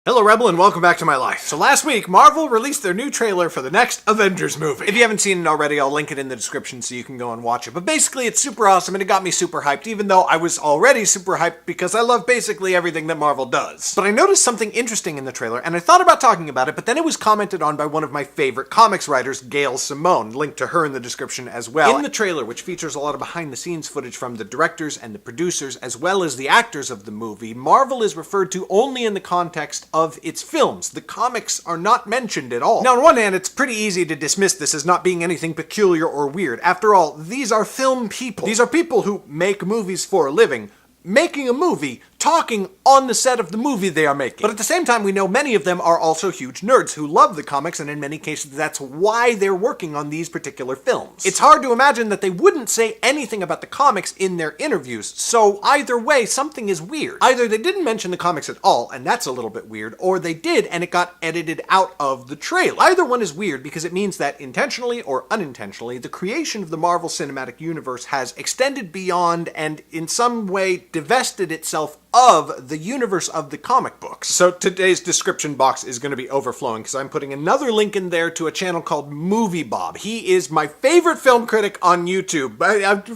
Hello Rebel and welcome back to my life. So last week, Marvel released their new trailer for the next Avengers movie. If you haven't seen it already, I'll link it in the description so you can go and watch it. But basically, it's super awesome and it got me super hyped, even though I was already super hyped because I love basically everything that Marvel does. But I noticed something interesting in the trailer and I thought about talking about it, but then it was commented on by one of my favorite comics writers, Gail Simone. Link to her in the description as well. In the trailer, which features a lot of behind-the-scenes footage from the directors and the producers, as well as the actors of the movie, Marvel is referred to only in the context of its films. The comics are not mentioned at all. Now, on one hand, it's pretty easy to dismiss this as not being anything peculiar or weird. After all, these are film people. These are people who make movies for a living, making a movie, talking on the set of the movie they are making. But at the same time, we know many of them are also huge nerds who love the comics, and in many cases, that's why they're working on these particular films. It's hard to imagine that they wouldn't say anything about the comics in their interviews, so either way, something is weird. Either they didn't mention the comics at all, and that's a little bit weird, or they did, and it got edited out of the trailer. Either one is weird because it means that, intentionally or unintentionally, the creation of the Marvel Cinematic Universe has extended beyond and, in some way, divested itself of the universe of the comic books. So today's description box is going to be overflowing because I'm putting another link in there to a channel called Movie Bob. He is my favorite film critic on YouTube.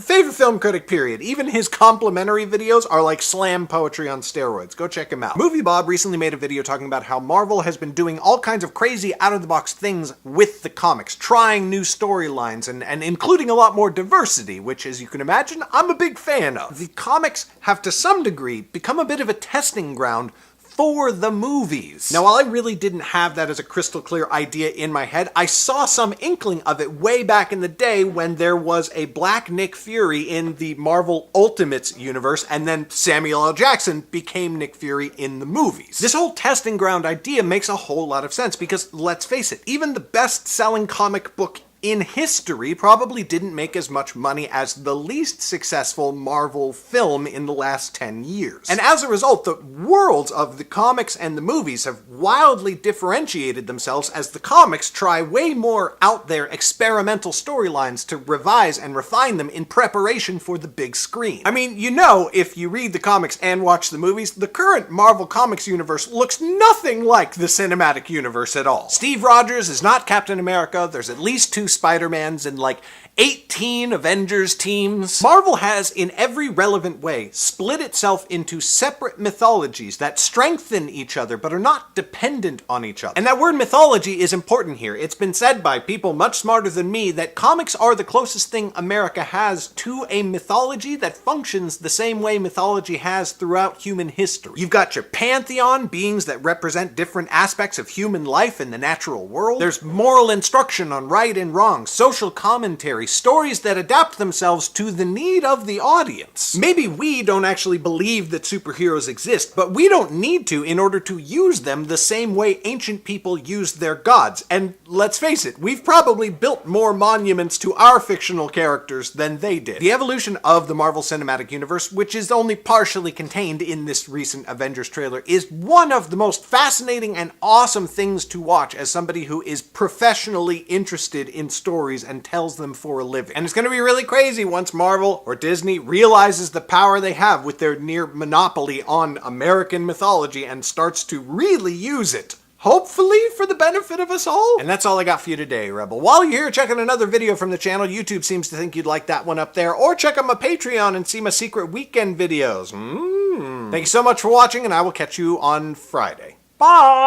Favorite film critic, period. Even his complimentary videos are like slam poetry on steroids. Go check him out. Movie Bob recently made a video talking about how Marvel has been doing all kinds of crazy out-of-the-box things with the comics, trying new storylines and including a lot more diversity, which, as you can imagine, I'm a big fan of. The comics have to some degree become a bit of a testing ground for the movies. Now, while I really didn't have that as a crystal clear idea in my head, I saw some inkling of it way back in the day when there was a Black Nick Fury in the Marvel Ultimates universe, and then Samuel L. Jackson became Nick Fury in the movies. This whole testing ground idea makes a whole lot of sense because, let's face it, even the best-selling comic book in history probably didn't make as much money as the least successful Marvel film in the last 10 years. And as a result, the worlds of the comics and the movies have wildly differentiated themselves as the comics try way more out there experimental storylines to revise and refine them in preparation for the big screen. I mean, you know, if you read the comics and watch the movies, the current Marvel Comics universe looks nothing like the cinematic universe at all. Steve Rogers is not Captain America, there's at least 2 Spider-Mans and like 18 Avengers teams. Marvel has, in every relevant way, split itself into separate mythologies that strengthen each other but are not dependent on each other. And that word mythology is important here. It's been said by people much smarter than me that comics are the closest thing America has to a mythology that functions the same way mythology has throughout human history. You've got your pantheon, beings that represent different aspects of human life in the natural world. There's moral instruction on right and wrong, social commentary, stories that adapt themselves to the need of the audience. Maybe we don't actually believe that superheroes exist, but we don't need to in order to use them the same way ancient people used their gods. And let's face it, we've probably built more monuments to our fictional characters than they did. The evolution of the Marvel Cinematic Universe, which is only partially contained in this recent Avengers trailer, is one of the most fascinating and awesome things to watch as somebody who is professionally interested in stories and tells them for a living. And it's going to be really crazy once Marvel or Disney realizes the power they have with their near monopoly on American mythology and starts to really use it. Hopefully for the benefit of us all. And that's all I got for you today, Rebel. While you're here checking another video from the channel, YouTube seems to think you'd like that one up there, or check out my Patreon and see my secret weekend videos. Thank you so much for watching, and I will catch you on Friday. Bye!